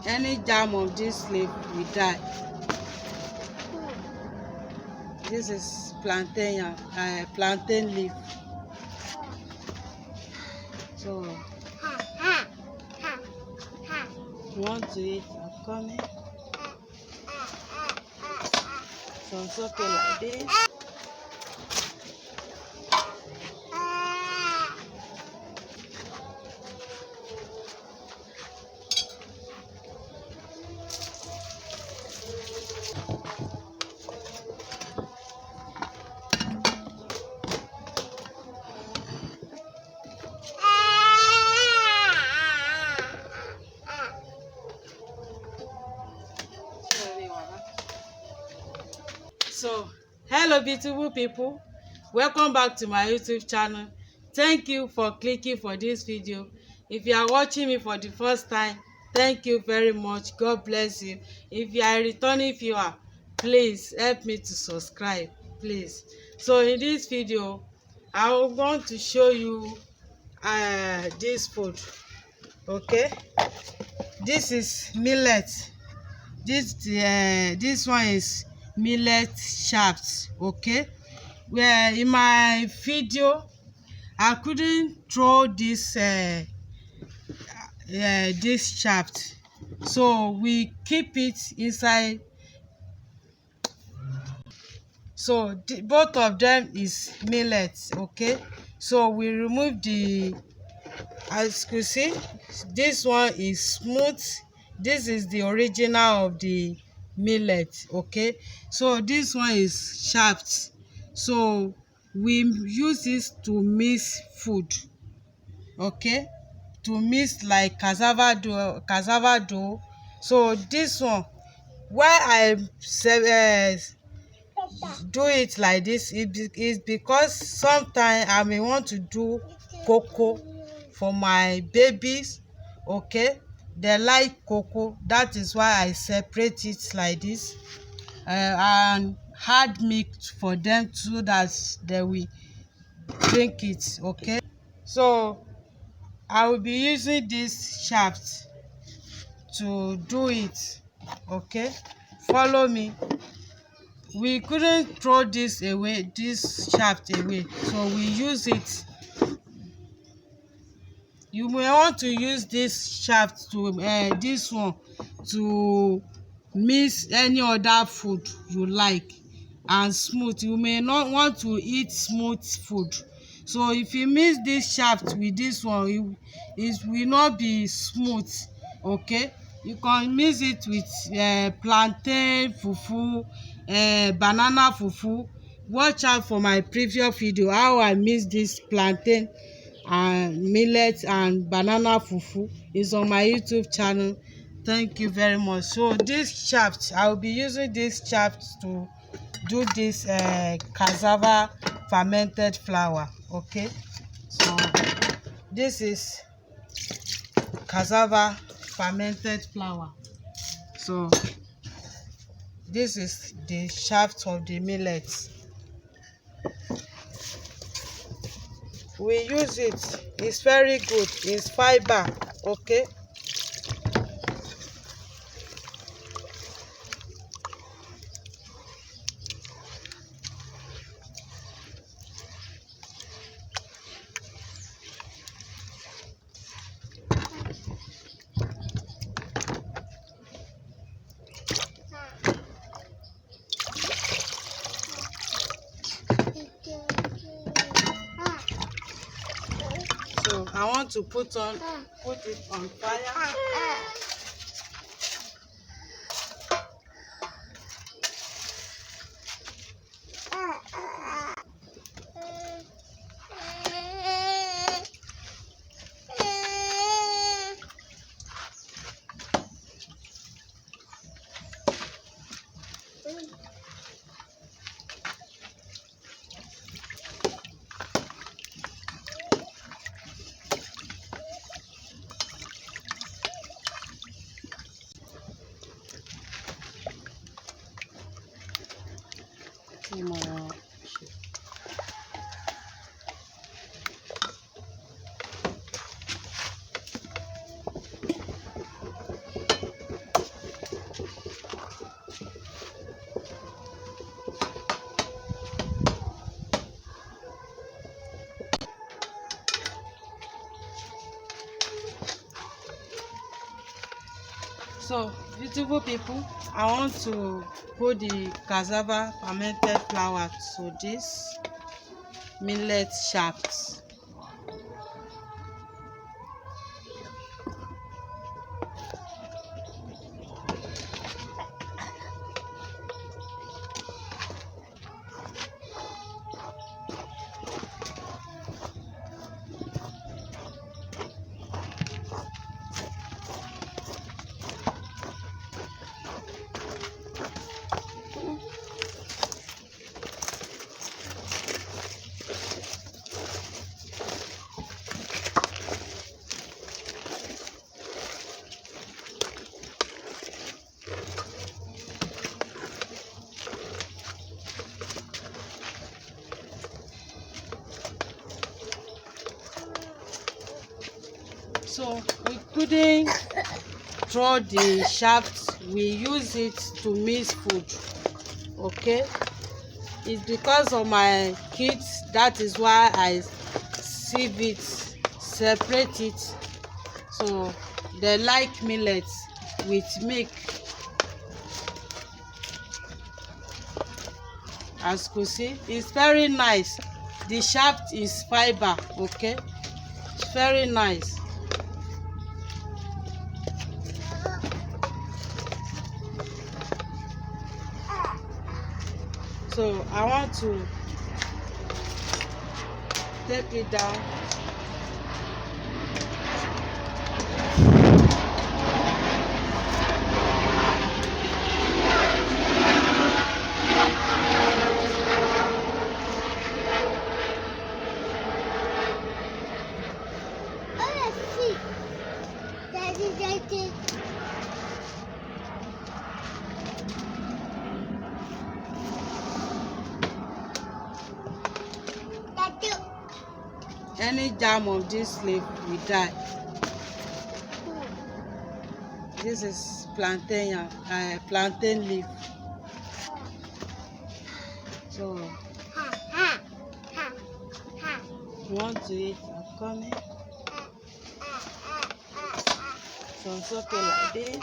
Any germ of this leaf will die. This is plantain leaf. So you want to eat? I'm coming. So it's okay like this. So hello beautiful people, welcome back to my YouTube channel. Thank you for clicking for this video. If you are watching me for the first time, thank you very much. God bless you. If you are a returning viewer, please help me to subscribe, please. So in this video I want to show you this food. Okay, this is millet. This one is millet chaps. Okay, where in my video I couldn't throw this chaps, so we keep it inside. So both of them is millet. Okay, so we remove the, as you see, this one is smooth. This is the original of the millet. Okay, so this one is shaft. So we use this to mix food. Okay, to mix like cassava dough. So this one, why I do it like this is because sometimes I may want to do cocoa for my babies. Okay, they like cocoa. That is why I separate it like this, and hard milk for them so that they will drink it. Okay, so I will be using this shaft to do it. Okay, follow me. We couldn't throw this away, this shaft away, so we use it. You may want to use this shaft to this one to mix any other food you like, and smooth. You may not want to eat smooth food, so if you mix this shaft with this one, it will not be smooth. Okay, you can mix it with plantain fufu, banana fufu. Watch out for my previous video how I mix this plantain and millet and banana fufu. Is on my YouTube channel. Thank you very much. So this shaft, I will be using this shaft to do this cassava fermented flour. Okay, so this is cassava fermented flour. So this is the shaft of the millet. We use it, it's very good, it's fiber. Okay, so I want to put it on fire. So beautiful people, I want to put the cassava fermented flour to this millet shaft. So we couldn't throw the shaft, we use it to mix food. Okay, it's because of my kids, that is why I sieve it, separate it. So they like millet with milk. As you can see, it's very nice. The shaft is fiber. Okay, it's very nice. So I want to take it down. Any germ of this leaf will die. This is plantain leaf. So you want to eat? I'm coming. So it's okay like this.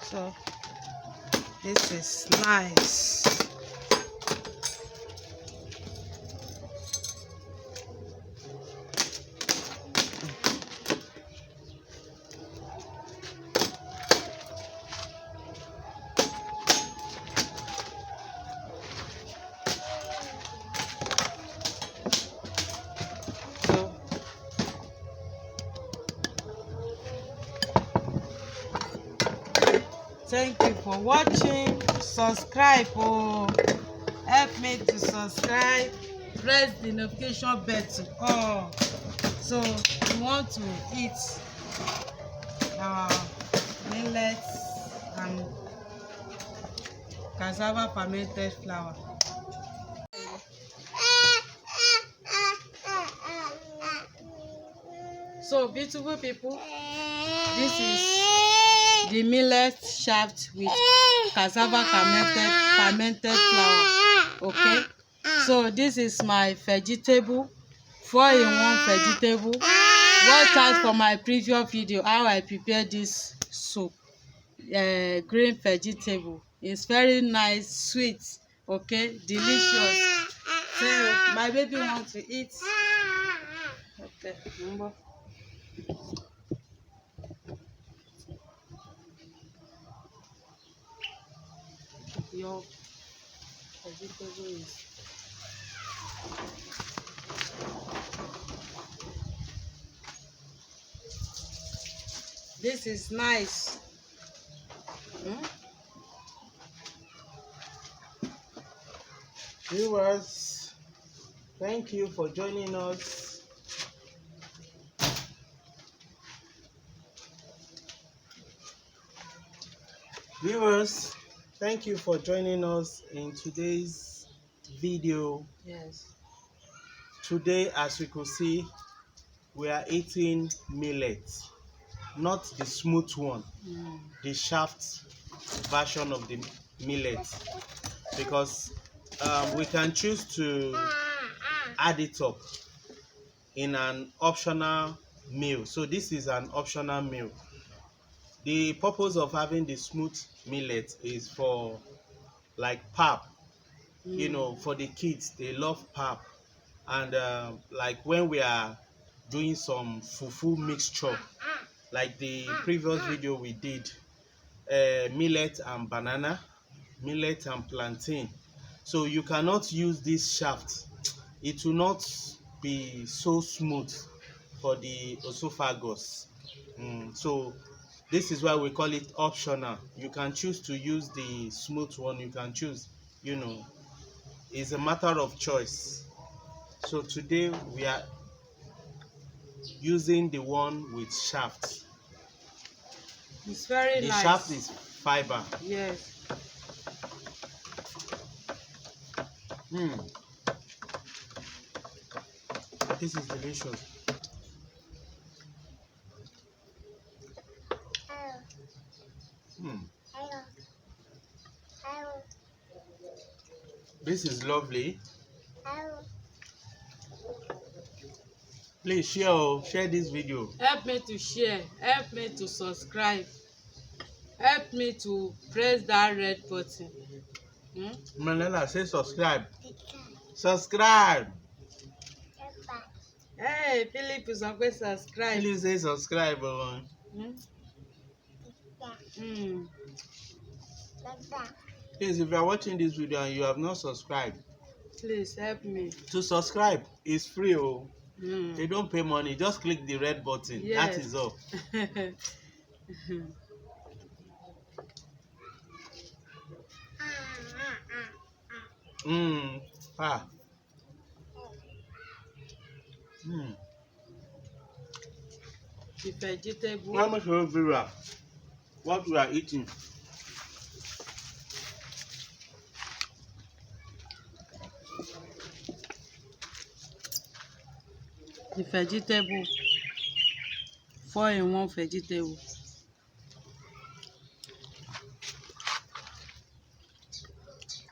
So this is nice. Thank you for watching. Subscribe, help me to subscribe. Press the notification button. So you want to eat our millets and cassava fermented flour. So beautiful people, this is the millet shaft with cassava fermented flour. Okay, so this is my vegetable, 4-in-1 vegetable. watch out for my previous video how I prepare this soup, green vegetable. It's very nice, sweet, okay, delicious. So my baby wants to eat. Okay, remember. Your vegetable is this is nice. Viewers, thank you for joining us. Viewers, thank you for joining us in today's video. Yes. Today, as you could see, we are eating millet, not the smooth one, the shaft version of the millet, because we can choose to add it up in an optional meal. So this is an optional meal. The purpose of having the smooth millet is for like pap, you know, for the kids. They love pap, and like when we are doing some fufu mixture, like the previous video we did, millet and banana, millet and plantain. So you cannot use this shaft. It will not be so smooth for the esophagus. So this is why we call it optional. You can choose to use the smooth one. You can choose, you know, it's a matter of choice. So today we are using the one with shaft. It's very the nice. The shaft is fiber. Yes. This is delicious. This is lovely. Please share this video. Help me to share. Help me to subscribe. Help me to press that red button. Manela, say subscribe. Subscribe. Hey, Philip is on subscribe. Please say subscribe. Please, if you are watching this video and you have not subscribed, please help me. To subscribe is free. They don't pay money. Just click the red button. Yes. That is all. The vegetable. How much what we are eating? The vegetable, 4-in-1 vegetable.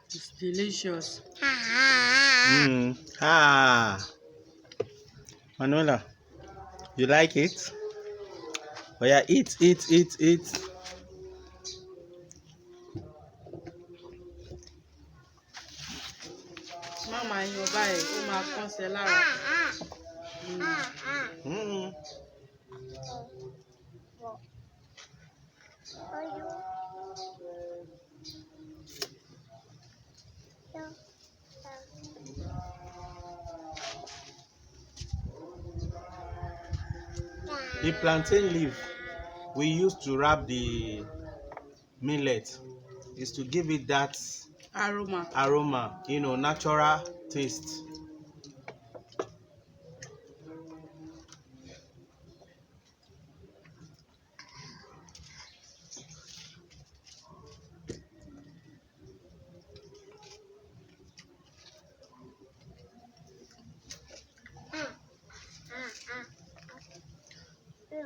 It's delicious. Manuela, you like it? Oh yeah, eat. Mama, you buy it. Oh my concealer. The plantain leaf we use to wrap the millet is to give it that aroma, you know, natural taste.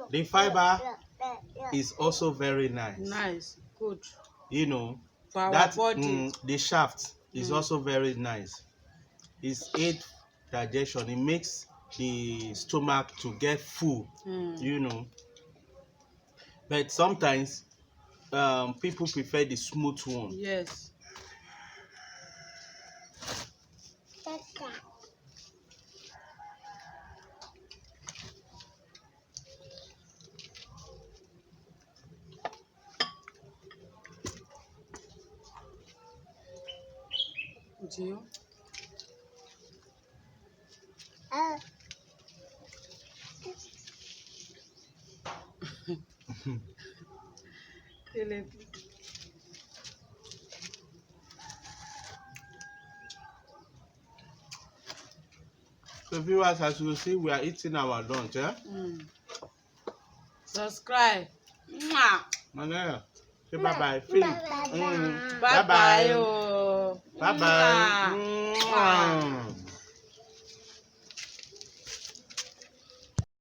The fiber is also very nice. Nice, good. You know, for our body. The shaft is also very nice. It's aid digestion. It makes the stomach to get full, Mm. you know. But sometimes people prefer the smooth one. Yes. Gio. Ele- So viewers, as you see, we are eating our lunch, eh? Mm. Subscribe. Mwah. Manaya, say bye-bye. Finish. Bye bye. Bye-bye. Oh. Bye-bye. Mwah. Mwah.